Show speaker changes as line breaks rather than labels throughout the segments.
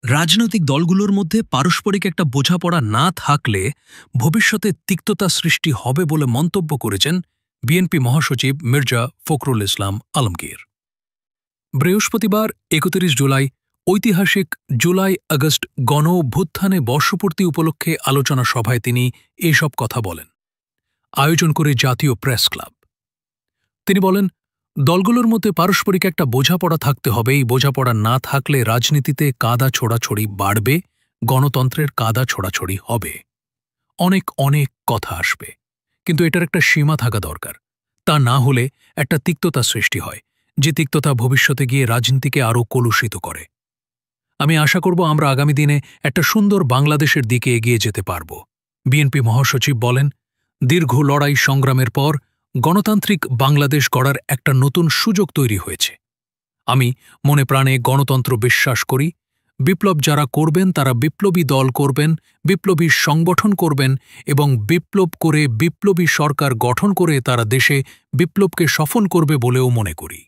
রাজনৈতিক দলগুলোর মধ্যে পারস্পরিক একটা বোঝাপড়া না থাকলে ভবিষ্যতে তিক্ততা সৃষ্টি হবে বলে মন্তব্য করেছেন বিএনপি মহাসচিব মির্জা ফখরুল ইসলাম আলমগীর। বৃহস্পতিবার ৩১ জুলাই ঐতিহাসিক জুলাই আগস্ট গণ অভ্যুত্থানে বর্ষপূর্তি উপলক্ষে আলোচনা সভায় তিনি এসব কথা বলেন, আয়োজন করে জাতীয় প্রেস ক্লাব। তিনি বলেন, দলগুলোর মধ্যে পারস্পরিক একটা বোঝাপড়া থাকতে হবে। এই বোঝাপড়া না থাকলে রাজনীতিতে কাদা ছোড়াছড়ি বাড়বে, গণতন্ত্রের কাদা ছোড়াছড়ি হবে, অনেক অনেক কথা আসবে, কিন্তু এটার একটা সীমা থাকা দরকার। তা না হলে একটা তিক্ততা সৃষ্টি হয়, যে তিক্ততা ভবিষ্যতে গিয়ে রাজনীতিকে আরও কলুষিত করে। আমি আশা করব আমরা আগামী দিনে একটা সুন্দর বাংলাদেশের দিকে এগিয়ে যেতে পারব। বিএনপি মহাসচিব বলেন, দীর্ঘ লড়াই সংগ্রামের পর গণতান্ত্রিক বাংলাদেশ গড়ার একটা নতুন সুযোগ তৈরি হয়েছে। আমি মনে প্রাণে গণতন্ত্র বিশ্বাস করি। বিপ্লব যারা করবেন তারা বিপ্লবী দল করবেন, বিপ্লবী সংগঠন করবেন এবং বিপ্লব করে বিপ্লবী সরকার গঠন করে তারা দেশে বিপ্লবকে সফল করবে বলেও মনে করি।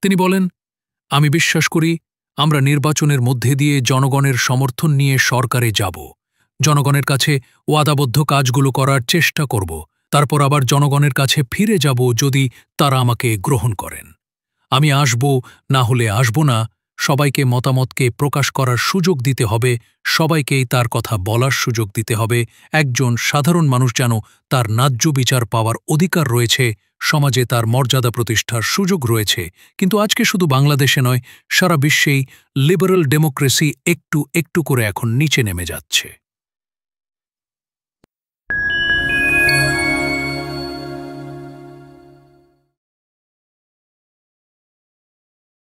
তিনি বলেন, আমি বিশ্বাস করি আমরা নির্বাচনের মধ্যে দিয়ে জনগণের সমর্থন নিয়ে সরকারে যাব, জনগণের কাছে ওয়াদাবদ্ধ কাজগুলো করার চেষ্টা করব, তারপর আবার জনগণের কাছে ফিরে যাব যদি তারা আমাকে গ্রহণ করেন। আমি আসব, না হলে আসব না। সবাইকে মতামতকে প্রকাশ করার সুযোগ দিতে হবে, সবাইকেই তার কথা বলার সুযোগ দিতে হবে। একজন সাধারণ মানুষ যেন তার ন্যায্য বিচার পাওয়ার অধিকার রয়েছে, সমাজে তার মর্যাদা প্রতিষ্ঠার সুযোগ রয়েছে। কিন্তু আজকে শুধু বাংলাদেশে নয়, সারা বিশ্বেই লিবারেল ডেমোক্রেসি একটু একটু করে এখন নিচে নেমে যাচ্ছে।